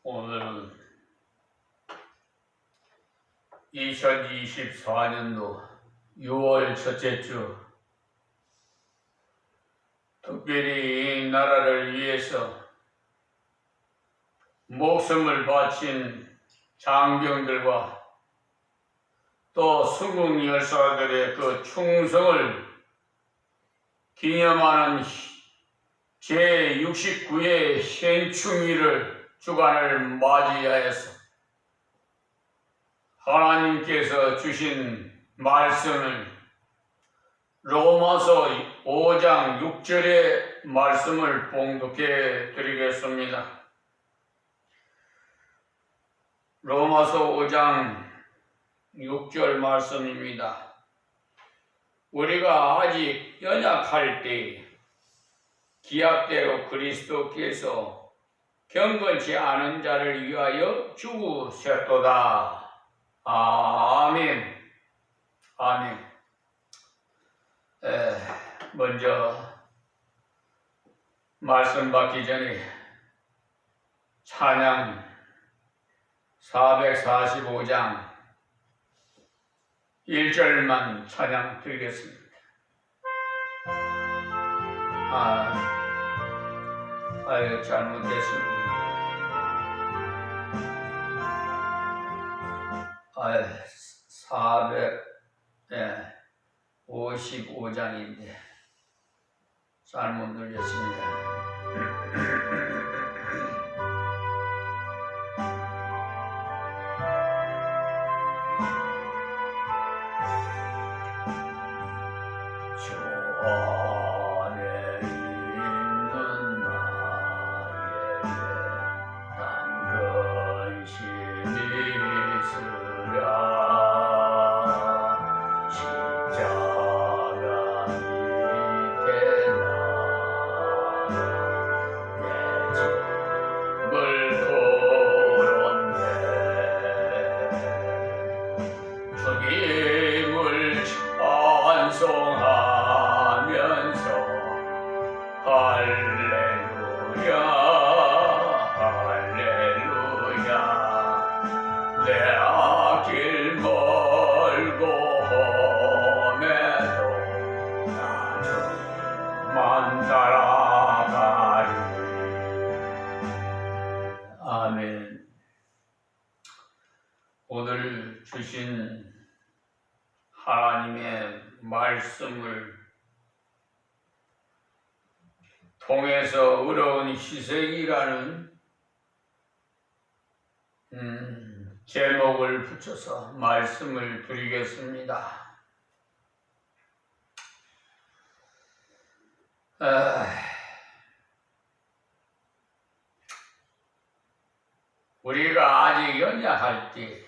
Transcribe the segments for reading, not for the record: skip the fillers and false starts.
오늘은 2024년도 6월 첫째 주, 특별히 이 나라를 위해서 목숨을 바친 장병들과 또 수국 열사들의 그 충성을 기념하는 제69회 현충일을 주간을 맞이하여서 하나님께서 주신 말씀을 로마서 5장 6절의 말씀을 봉독해 드리겠습니다. 로마서 5장 6절 말씀입니다. 우리가 아직 연약할 때 기약대로 그리스도께서 경건치 않은 자를 위하여 죽으셨도다. 아멘. 아멘. 먼저 말씀 받기 전에 찬양 445장 1절만 찬양 드리겠습니다. 잘못됐습니다. 455장인데 잘못 눌렸습니다. 아멘. 오늘 주신 하나님의 말씀을 통해서 의로운 희생이라는 제목을 붙여서 말씀을 드리겠습니다. 우리가 아직 연약할 때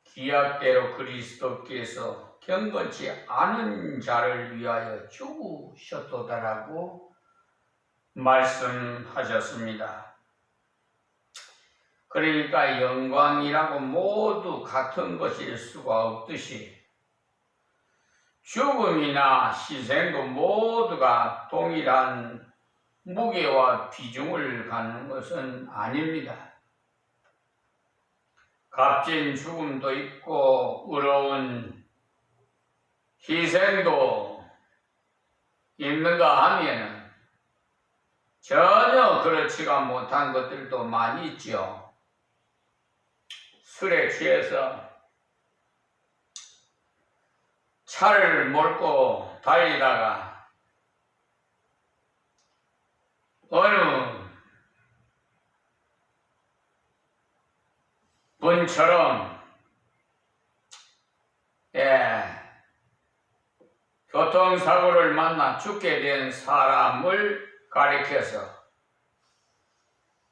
기약대로 그리스도께서 경건치 않은 자를 위하여 죽으셨도다라고 말씀하셨습니다. 그러니까 영광이라고 모두 같은 것일 수가 없듯이 죽음이나 희생도 모두가 동일한 무게와 비중을 갖는 것은 아닙니다. 값진 죽음도 있고 의로운 희생도 있는가 하면 전혀 그렇지가 못한 것들도 많이 있죠. 술에 취해서 차를 몰고 달리다가 어느 분처럼 교통사고를 만나 죽게 된 사람을 가리켜서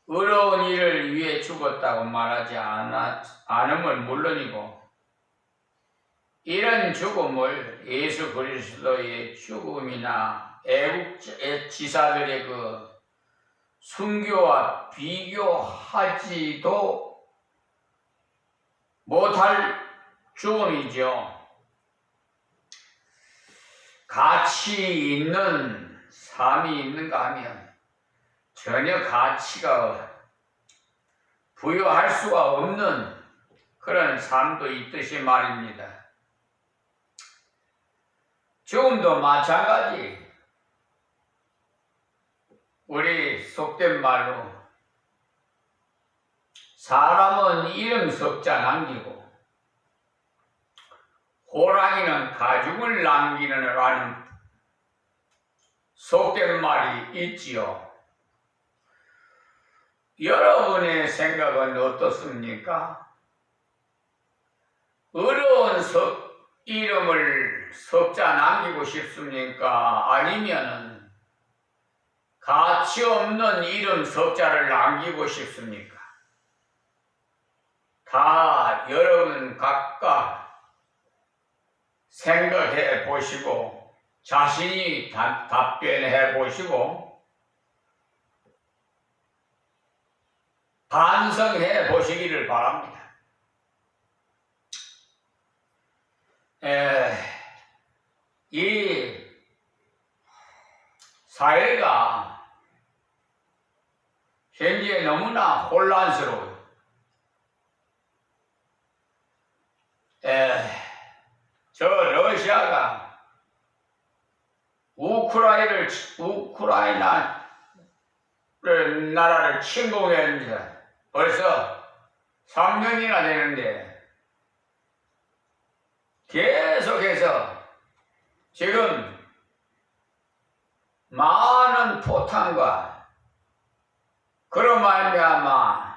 의로운 일을 위해 죽었다고 말하지 않음은 물론이고 이런 죽음을 예수 그리스도의 죽음이나 애국 지사들의 그 순교와 비교하지도 못할 죽음이죠. 가치 있는 삶이 있는가 하면 전혀 가치가 부여할 수가 없는 그런 삶도 있듯이 말입니다. 죽음도 마찬가지. 우리 속된 말로 사람은 이름 석자 남기고 호랑이는 가죽을 남기느라는 속된 말이 있지요. 여러분의 생각은 어떻습니까? 어려운 이름을 석자 남기고 싶습니까? 아니면 가치 없는 이름 석자를 남기고 싶습니까? 다 여러분 각각 생각해 보시고 자신이 답변해 보시고 반성해 보시기를 바랍니다. 이 사회가 현재 너무나 혼란스러워요. 저 러시아가 우크라이나 나라를 침공한 지 벌써 3년이나 되는데 계속해서 지금 많은 포탄과 그런 말미암아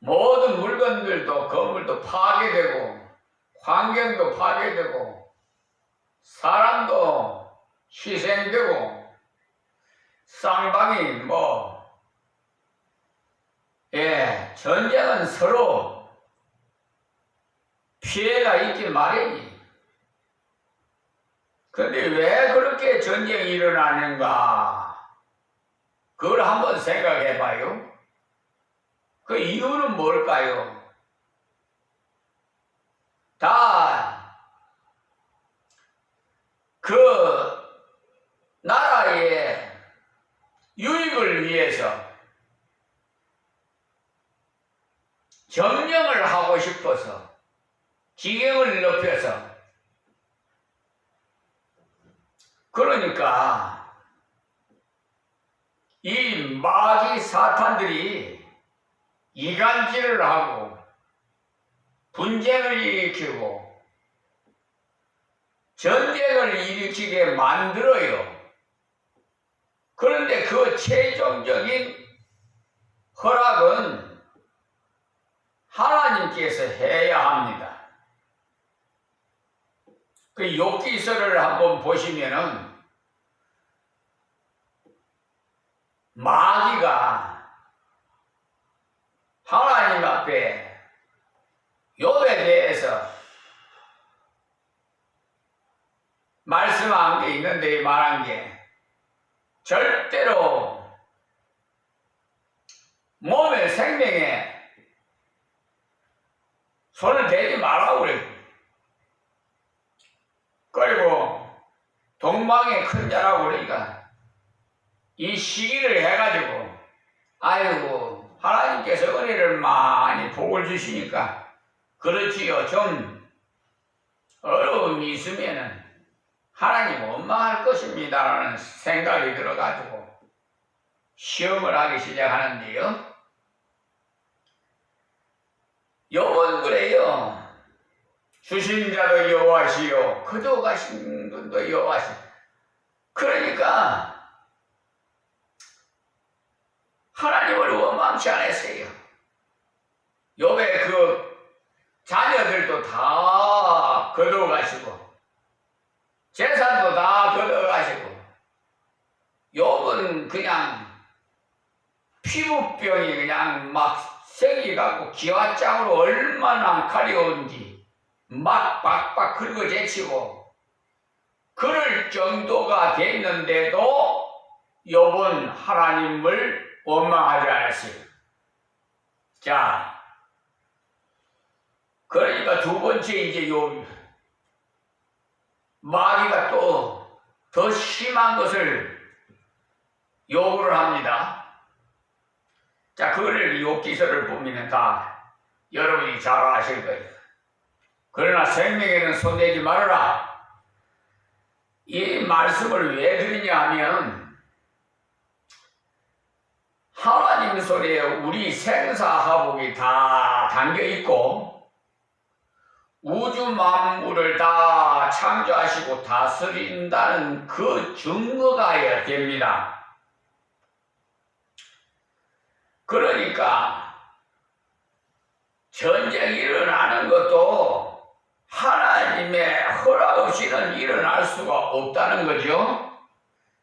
모든 물건들도 건물도 파괴되고 환경도 파괴되고 사람도 희생되고 쌍방이 전쟁은 서로 피해가 있기 마련이. 근데 왜 그렇게 전쟁이 일어나는가? 그걸 한번 생각해 봐요. 그 이유는 뭘까요? 다 그 나라의 유익을 위해서 점령을 하고 싶어서 기경을 높여서 그러니까 이 마귀 사탄들이 이간질을 하고 분쟁을 일으키고 전쟁을 일으키게 만들어요. 그런데 그 최종적인 허락은 하나님께서 해야 합니다. 그 욥기서를 한번 보시면은 마귀가 하나님 앞에 욥에 대해서 말씀한 게 있는데 말한 게 절대로 몸의 생명에 손을 대지 말라고 그래요. 그리고 동방의 큰 자라고 그러니까 이 시기를 해가지고 아이고 하나님께서 은혜를 많이 복을 주시니까 그렇지요. 좀 어려움이 있으면은 하나님 원망할 것입니다라는 생각이 들어가지고 시험을 하기 시작하는데요. 욥은 그래요. 주신 자도 여호와시요 거두어가신 분도 여호와시. 그러니까 하나님을 원망치 않았어요. 욥의 그 자녀들도 다 거두어가시고 재산도 다 거둬가시고 욥은 그냥 피부병이 그냥 막 생기갖고 기와장으로 얼마나 가려운지 막 빡빡 긁어제치고 그럴 정도가 됐는데도 욥은 하나님을 원망하지 않았어요. 자, 그러니까 두 번째 이제 욥 마귀가 또 더 심한 것을 요구를 합니다. 자, 그거를 욥기서를 보면 다 여러분이 잘 아실 거예요. 그러나 생명에는 손대지 말아라. 이 말씀을 왜 드리냐 하면 하나님 손에 우리 생사화복이 다 담겨 있고 우주 만물을 다 창조하시고 다스린다는 그 증거가 됩니다. 그러니까 전쟁이 일어나는 것도 하나님의 허락 없이는 일어날 수가 없다는 거죠.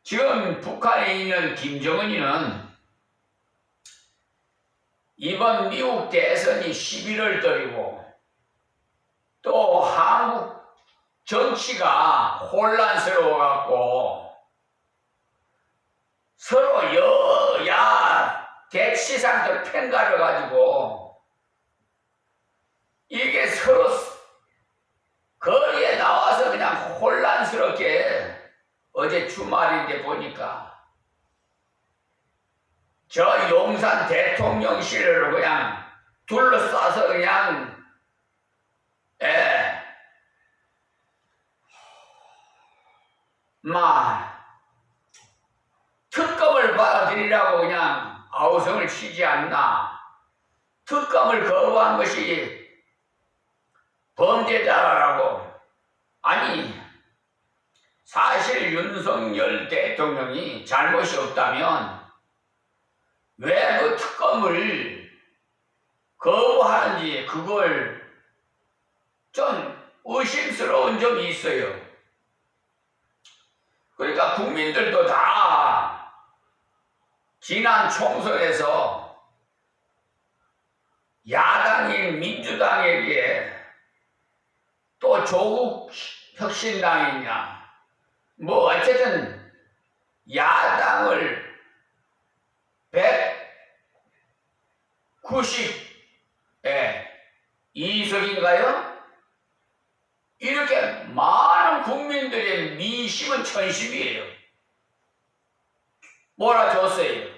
지금 북한에 있는 김정은이는 이번 미국 대선이 11월 달이고 또 한국 정치가 혼란스러워 갖고 서로 여야 대치상들 팽가려 가지고 이게 서로 거리에 나와서 그냥 혼란스럽게 어제 주말인데 보니까 저 용산 대통령실을 그냥 둘러싸서 그냥 특검을 받아들이라고 그냥 아우성을 치지 않나. 특검을 거부한 것이 범죄자라고. 아니, 사실 윤석열 대통령이 잘못이 없다면 왜 그 특검을 거부하는지 그걸 좀 의심스러운 점이 있어요. 그러니까 국민들도 다 지난 총선에서 야당인 민주당에게 또 조국 혁신당이냐 뭐 어쨌든 야당을 192석인가요? 이렇게 많은 국민들의 민심은 천심이에요. 몰아줬어요.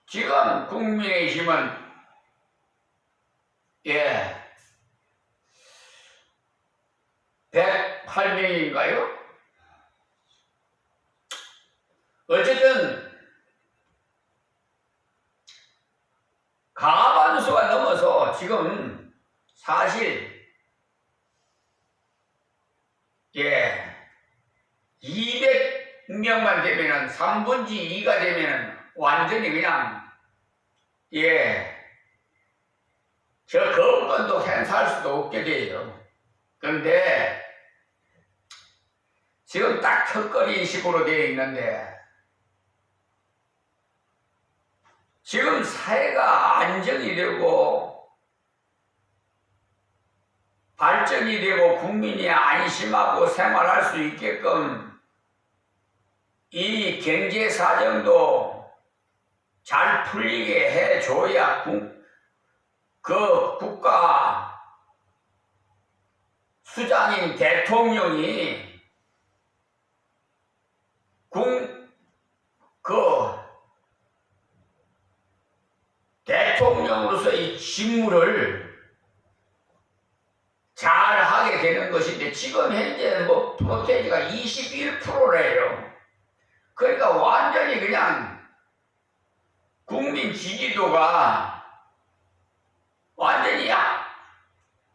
지금 국민의힘은 108명인가요? 어쨌든 과반수가 넘어서 지금 사실 200명만 되면은 3분의 2가 되면은 완전히 그냥 저 거부권도 행사할 수도 없게 돼요. 그런데 지금 딱 턱걸이식으로 되어 있는데 지금 사회가 안정이 되고 발전이 되고 국민이 안심하고 생활할 수 있게끔 이 경제 사정도 잘 풀리게 해줘야 그 국가 수장인 대통령이 대통령으로서의 직무를 잘 하게 되는 것인데 지금 현재 뭐 프로테이지가 21%래요. 그러니까 완전히 그냥 국민 지지도가 완전히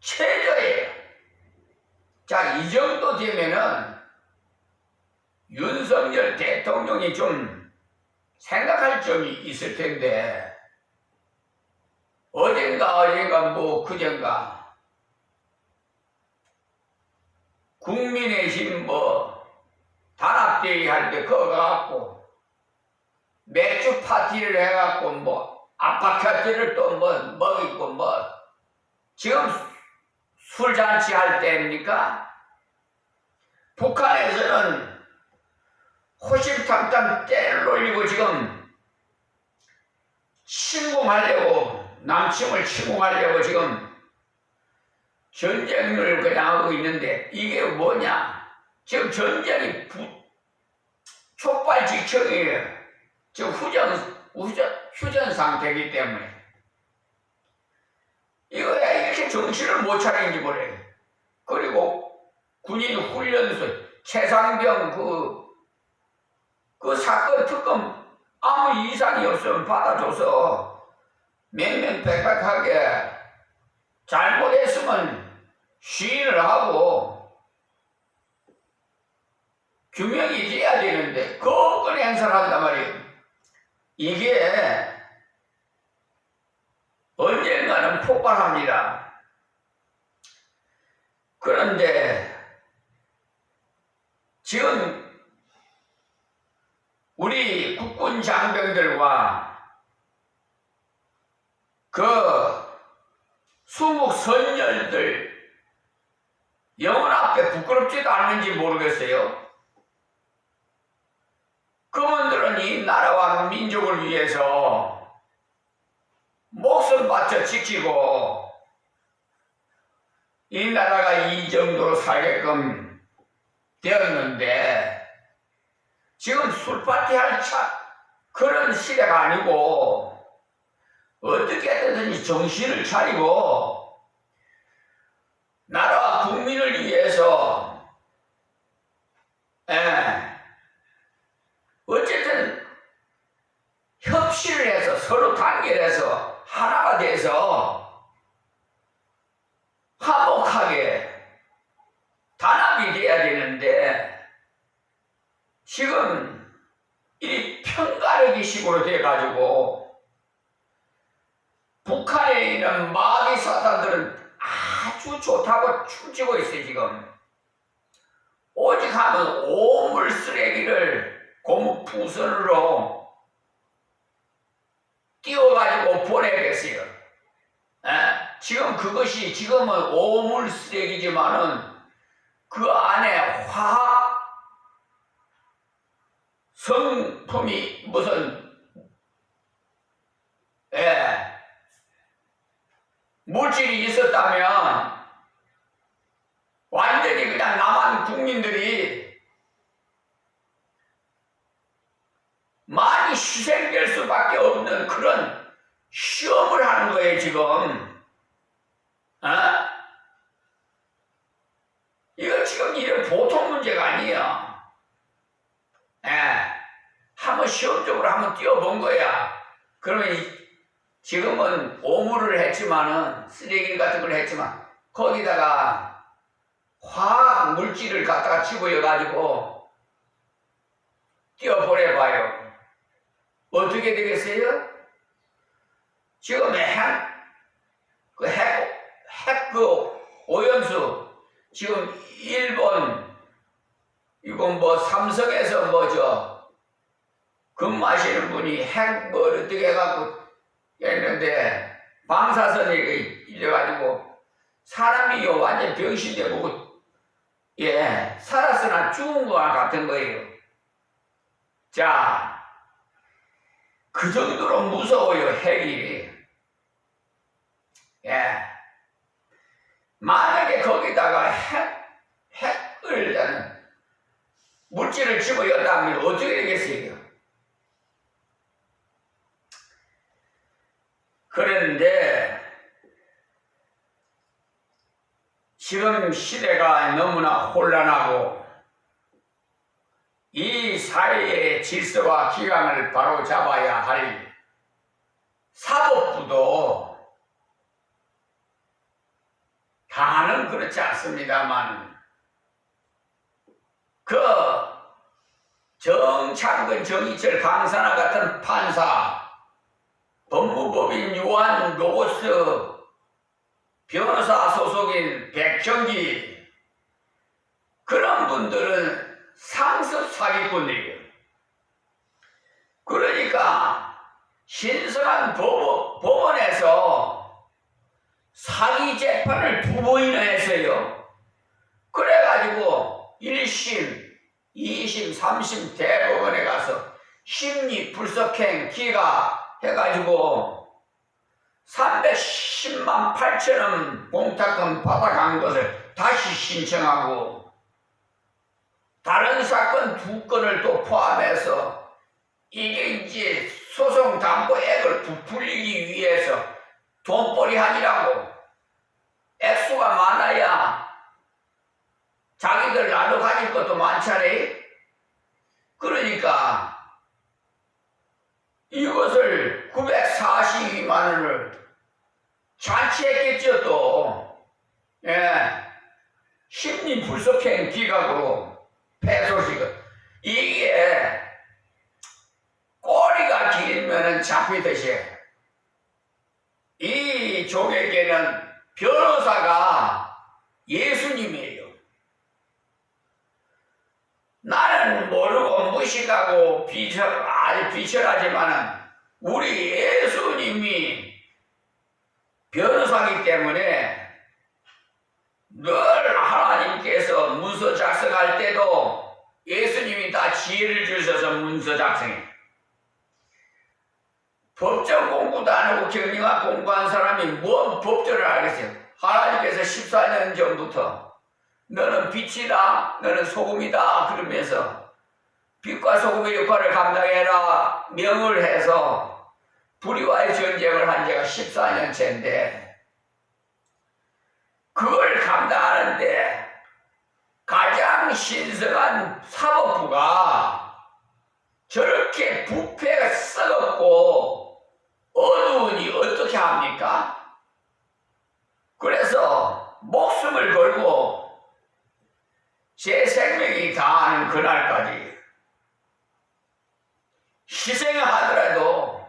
최저예요. 자, 이 정도 되면은 윤석열 대통령이 좀 생각할 점이 있을 텐데 어젠가 뭐 그젠가 국민의힘 뭐 단합대회 할 때 그거 가갖고 맥주 파티를 해갖고 뭐 아파트를 또 뭐 먹이고 뭐 지금 술잔치 할 때입니까? 북한에서는 호실탐탐 때를 놀리고 지금 남침을 침공하려고 지금 전쟁을 그냥 하고 있는데 이게 뭐냐? 지금 전쟁이 촉발직전이에요. 지금 휴전 상태이기 때문에 이거야 이렇게 정신을 못 차리는지 모르겠어요. 그리고 군인 훈련소 최상병 그 사건 특검 아무 이상이 없으면 받아줘서 명명백백하게 잘못했으면 시인을 하고 규명이 돼야 되는데 거부권 행사를 한단 말이에요. 이게 언젠가는 폭발합니다. 그런데 지금 우리 국군 장병들과 그 수목 선열들 영혼 앞에 부끄럽지도 않는지 모르겠어요. 그분들은 이 나라와 민족을 위해서 목숨 바쳐 지키고 이 나라가 이 정도로 살게끔 되었는데 지금 술파티 할 그런 시대가 아니고 어떻게든지 정신을 차리고 나라와 국민을 위해서 어쨌든 협치를 해서 서로 단결해서 하나가 돼서 화목하게 단합이 돼야 되는데 지금 이 편가르기 식으로 돼가지고 북한에 있는 마귀 사탄들은 아주 좋다고 춤추고 있어요. 지금 오직 하면 오물 쓰레기를 고무 풍선으로 띄워가지고 보내겠어요. 지금 그것이 지금은 오물 쓰레기지만은 그 안에 화학 성품이 무슨 물질이 있었다면 완전히 그냥 남한 국민들이 많이 희생될 수밖에 없는 그런 시험을 하는 거예요 지금. 이거 지금 이런 보통 문제가 아니에요. 한번 시험적으로 한번 뛰어본 거야. 그러면 지금은 오물을 했지만은 쓰레기 같은 걸 했지만 거기다가 화학 물질을 갖다가 집어여 가지고 뛰어보내봐요. 어떻게 되겠어요? 지금 핵 오염수 지금 일본 이건 뭐 삼성에서 근무하시는 분이 핵 어떻게 해갖고 했는데 방사선이 이래가지고 사람이 완전 병신되고 살았으나 죽은 거와 같은 거예요. 자, 그 정도로 무서워요 핵이. 만약에 거기다가 핵을 물질을 집어넣었다면 어떻게 되겠어요? 그런데 지금 시대가 너무나 혼란하고 이 사회의 질서와 기강을 바로 잡아야 할 사법부도 다는 그렇지 않습니다만 그 정창근, 정의철, 강산하 같은 판사, 법무법인 유한 로고스, 변호사 소속인 백형기 그런 분들은 상습 사기꾼이에요. 그러니까 신성한 법원에서 사기 재판을 2번이나 했어요. 그래가지고 1심, 2심, 3심 대법원에 가서 심리 불석행 기각 해가지고 310만 8천원 공탁금 받아간 것을 다시 신청하고 다른 사건 2건을 또 포함해서 이게 이제 소송 담보액을 부풀리기 위해서 돈벌이 하니라고. 액수가 많아야 자기들 나눠 가질 것도 많잖아요. 그러니까 이것을 942만 원을 잔치했겠죠 또. 예. 심리불속행 기각으로 패소식은. 이게 꼬리가 길면은 잡히듯이 이 족에게는 변호사가 예수님이에요. 나는 모르고 무식하고 아주 비천하지만은 우리 예수님이 변호사이기 때문에 늘 하나님께서 문서 작성할 때도 예수님이 다 지혜를 주셔서 문서 작성해. 법정 공부도 안 하고 경영학 공부한 사람이 뭔 법전을 알겠어요. 하나님께서 14년 전부터 너는 빛이다, 너는 소금이다 그러면서 빛과 소금의 역할을 감당해라 명을 해서 불의와의 전쟁을 한 지가 14년째인데 그걸 감당하는데 가장 신성한 사법부가 저렇게 부패가 썩었고 어두우니 어떻게 합니까? 그래서 목숨을 걸고 제 생명이 다하는 그날까지 희생을 하더라도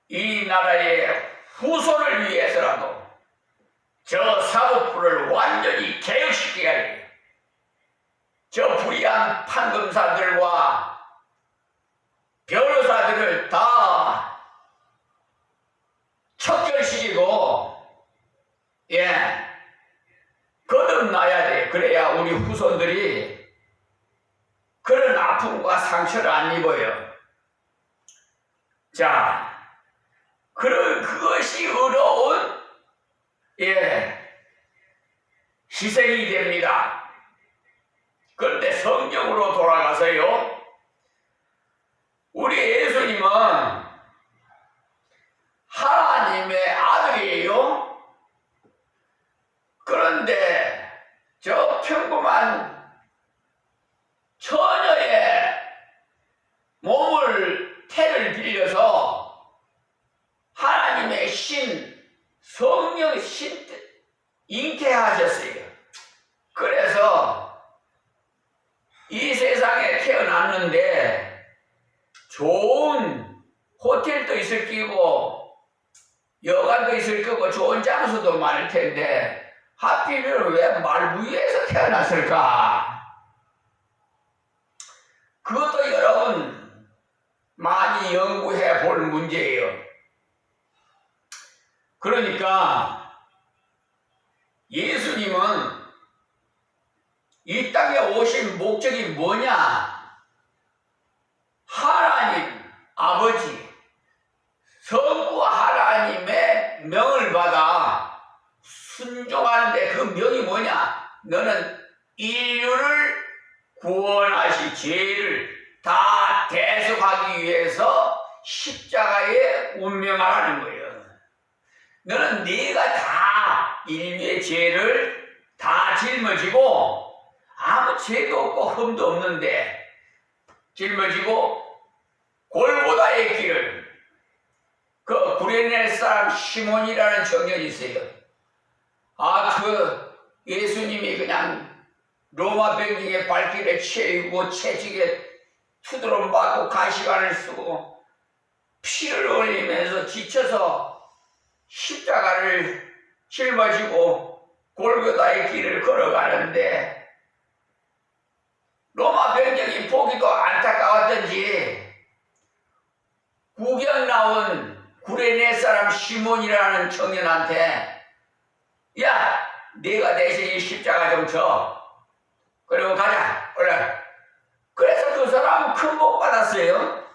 이 나라의 후손을 위해서라도 저 사법부를 완전히 개혁시켜야 해요. 저 불의한 판검사들과 변호사들을 다 척결시키고 거듭나야 돼. 그래야 우리 후손들이 그런 아픔과 상처를 안 입어요. 자, 그것이 어려운 희생이 됩니다. 그런데 성경으로 돌아가서요. 우리 예수님은 하나님의 아들이에요. 그런데 저 평범한 처녀의 몸을 태를 빌려서 하나님의 성령 잉태하셨어요. 그래서 이 세상에 태어났는데 좋은 호텔도 있을 끼고 여관도 있을 거고 좋은 장소도 많을 텐데 하필이면 왜 말부위에서 태어났을까? 그것도 여러분 많이 연구해 볼 문제예요. 그러니까 예수님은 이 땅에 오신 목적이 뭐냐? 하나님 아버지 성부 하나님의 명을 받아 순종하는데 그 명이 뭐냐? 너는 인류를 구원하시 죄를 다 대속하기 위해서 십자가에 운명하라는 거예요. 너는 네가 다 인류의 죄를 다 짊어지고 아무 죄도 없고 흠도 없는데 짊어지고 골고다의 길을 그 구레네 사람 시몬이라는 청년이 있어요. 그 예수님이 그냥 로마 병정의 발길에 채이고 채찍에 투드럼 맞고 가시관을 쓰고 피를 흘리면서 지쳐서 십자가를 짊어지고 골고다의 길을 걸어가는데 로마 병정이 보기도 안타까웠던지 구경 나온 구레네 사람 시몬이라는 청년한테 야, 네가 대신 이 십자가 좀 져. 그리고 가자. 그래. 그래서 그 사람은 큰 복 받았어요.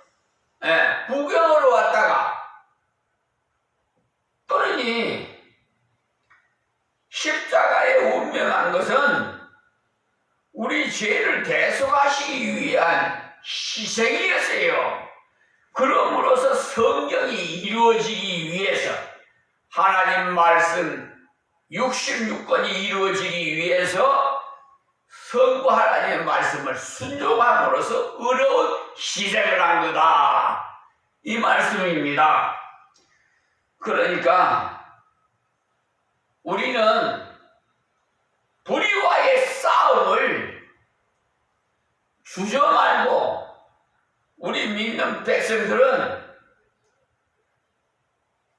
구경으로 왔다가 그러니 십자가에 운명한 것은 우리 죄를 희생이었어요. 그러므로서 성경이 이루어지기 위해서, 하나님 말씀 66권이 이루어지기 위해서 성부 하나님의 말씀을 순종함으로써 어려운 희생을 한 거다, 이 말씀입니다. 그러니까 우리는 불의와의 싸움을 주저 말고, 우리 믿는 백성들은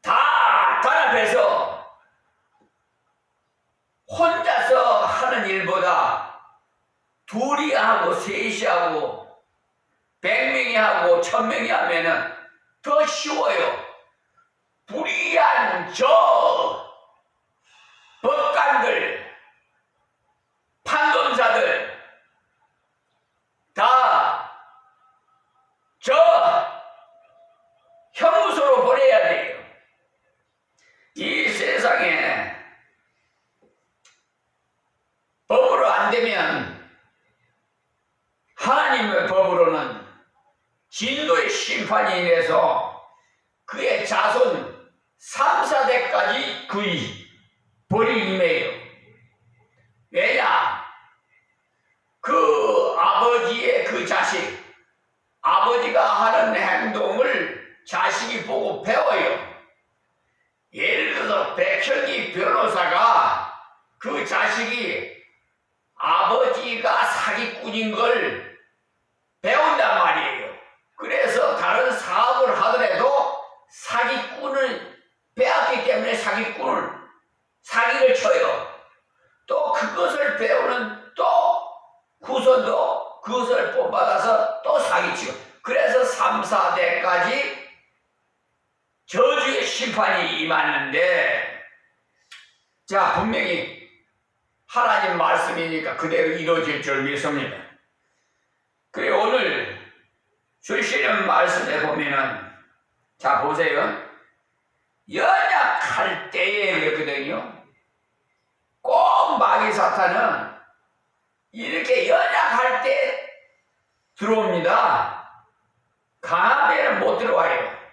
다 단합해서 혼자서 하는 일보다 둘이 하고 셋이 하고 100명이 하고 1000명이 하면은 더 쉬워요. 불의한 저 법관들, 판검사들 다 저 형무소로 보내야 돼요. 이 세상에 법으로 안 되면, 하나님의 법으로는 진노의 심판이 인해서 그의 자손 3, 4대까지 그의 벌이 임해요. 왜냐? 그 아버지의 그 자식, 아버지가 하는 행동을 자식이 보고 배워요. 예를 들어서 백현기 변호사가 그 자식이 아버지가 사기꾼인 걸 배운단 말이에요. 그래서 다른 사업을 하더라도 사기꾼을 배웠기 때문에 사기를 쳐요. 또 그것을 배우는 또 후손도 그것을 본받아서 또 사기치고, 그래서 3, 4대까지 저주의 심판이 임하는데, 자, 분명히 하나님 말씀이니까 그대로 이루어질 줄 믿습니다. 그래, 오늘 주시는 말씀에 보면은, 자, 보세요. 연약할 때에 그랬거든요. 꼭 마귀 사탄은 이렇게 연약할 때 들어옵니다. 강하면 못 들어와요.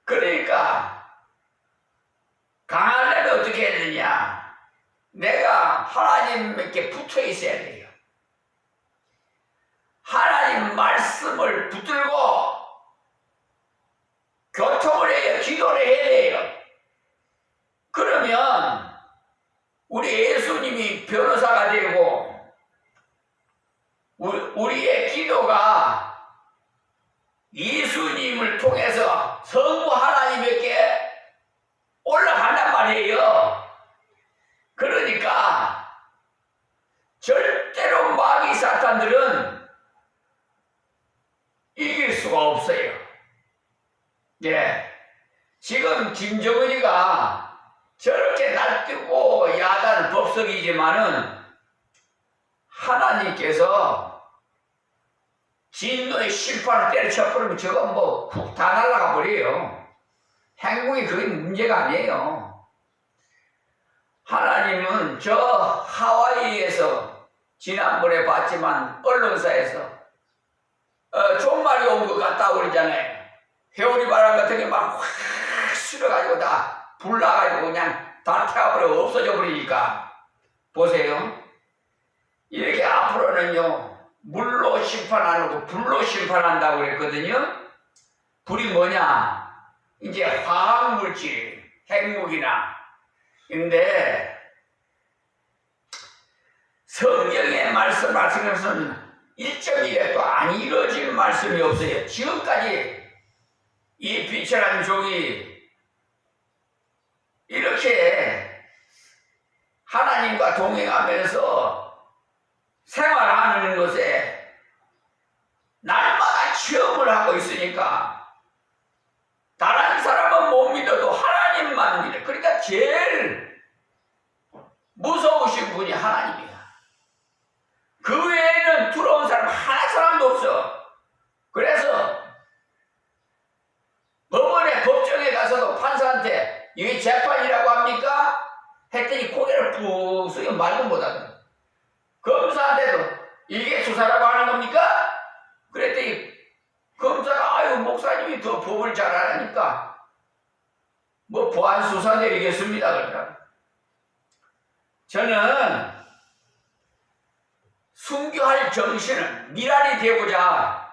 그러니까 강하려면 어떻게 해야 되냐? 내가 하나님께 붙어 있어야 돼요. 하나님 말씀을 붙들고 교통을 해요. 기도를 해야 돼요. 그러면 우리 예수님이 변호사가 되고, 우리의 기도가 예수님을 통해서 성부 하나님에게 올라간단 말이에요. 그러니까 절대로 마귀 사탄들은 이길 수가 없어요. 예. 지금 김정은이가 저렇게 날뛰고 야단 법석이지만은 하나님께서 진노의 심판을 때려쳐버리면 저거 뭐 훅 다 날아가 버려요. 행복이 그게 문제가 아니에요. 하나님은 저 하와이에서 지난번에 봤지만 언론사에서 종말이 온 것 같다 그러잖아요. 회오리 바람 같은 게 막 확 실어가지고 다 불나가지고 그냥 다 태워버려 없어져 버리니까, 보세요. 이렇게 앞으로는요 물로 심판 안 하고 불로 심판한다고 그랬거든요. 불이 뭐냐? 이제 화학물질, 핵무기나. 근데 성경의 말씀하신 것은 1.1에도 안 이루어진 말씀이 없어요. 지금까지 이 빛이라는 종이 이렇게 하나님과 동행하면서 생활하는 것에 날마다 체험을 하고 있으니까 다른 사람은 못 믿어도 하나님만 믿어. 그러니까 제일 무서우신 분이 하나님이야. 그 외에는 두려운 사람 사람도 없어. 그래서 법정에 가서도 판사한테 이게 재판이라고 합니까? 했더니 고개를 푹 숙여 말도 못하더라. 검사한테도 이게 수사라고 하는 겁니까? 그랬더니 검사가 아유 목사님이 더 법을 잘 알아니까 뭐 보안 수사 내리겠습니다 그러더라고요. 저는 순교할 정신은 미랄이 되고자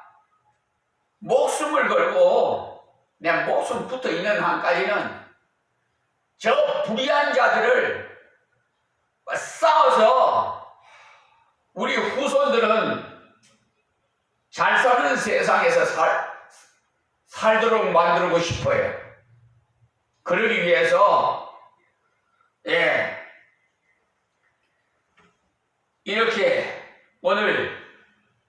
목숨을 걸고 내 목숨 붙어 있는 한까지는 저 불의한 자들을 싸워서 우리 후손들은 잘 사는 세상에서 살도록 만들고 싶어요. 그러기 위해서 이렇게 오늘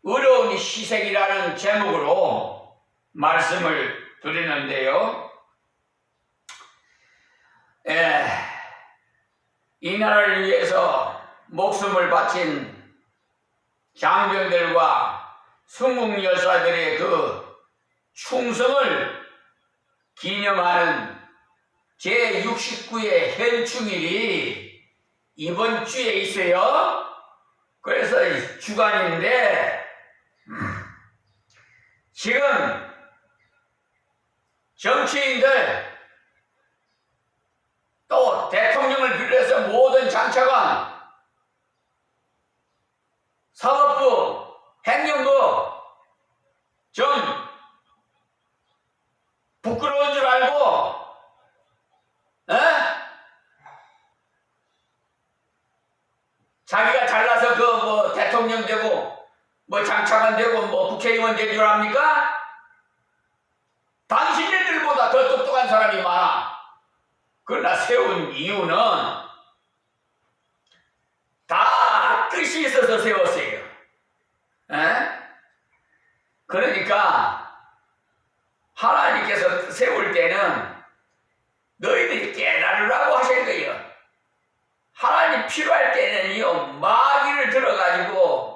어려운 희생이라는 제목으로 말씀을 드리는데요. 이 나라를 위해서 목숨을 바친 장병들과 순국 열사들의 그 충성을 기념하는 제69회 현충일이 이번 주에 있어요. 그래서 주간인데 지금 정치인들 또 대통령을 비롯해서 모든 장차관, 사법부, 행정부 좀 부끄러운 줄 알고 자기가 잘나서 그 뭐 대통령 되고 뭐 장차관 되고 뭐 국회의원 될 줄 압니까? 당신네들보다 더 똑똑한 사람이 많아. 그러나 세운 이유는 다 뜻이 있어서 세웠어요. 그러니까 하나님께서 세울 때는 너희들이 깨달으라고 하신 거예요. 하나님 필요할 때는요, 마귀를 들어가지고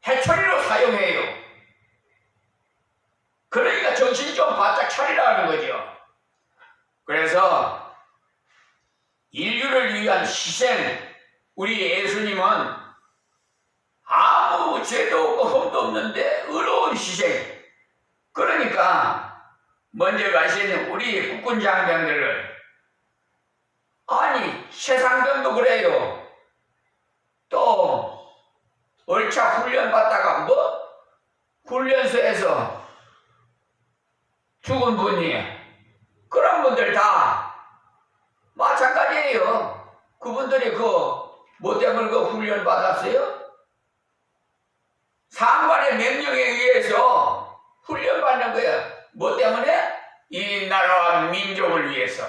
해초리로 사용해요. 그러니까 정신 좀 바짝 차리라는 거죠. 그래서 인류를 위한 희생, 우리 예수님은 아무 죄도 없고 흠도 없는데 의로운 희생. 그러니까 먼저 가신 우리 국군 장병들을, 아니 세상병도 그래요. 또 얼차 훈련 받다가 뭐 훈련소에서 죽은 분이, 그런 분들 다 마찬가지예요. 그분들이 뭐 때문에 훈련 받았어요? 상관의 명령에 의해서 훈련 받는 거예요. 뭐 때문에? 이 나라와 민족을 위해서.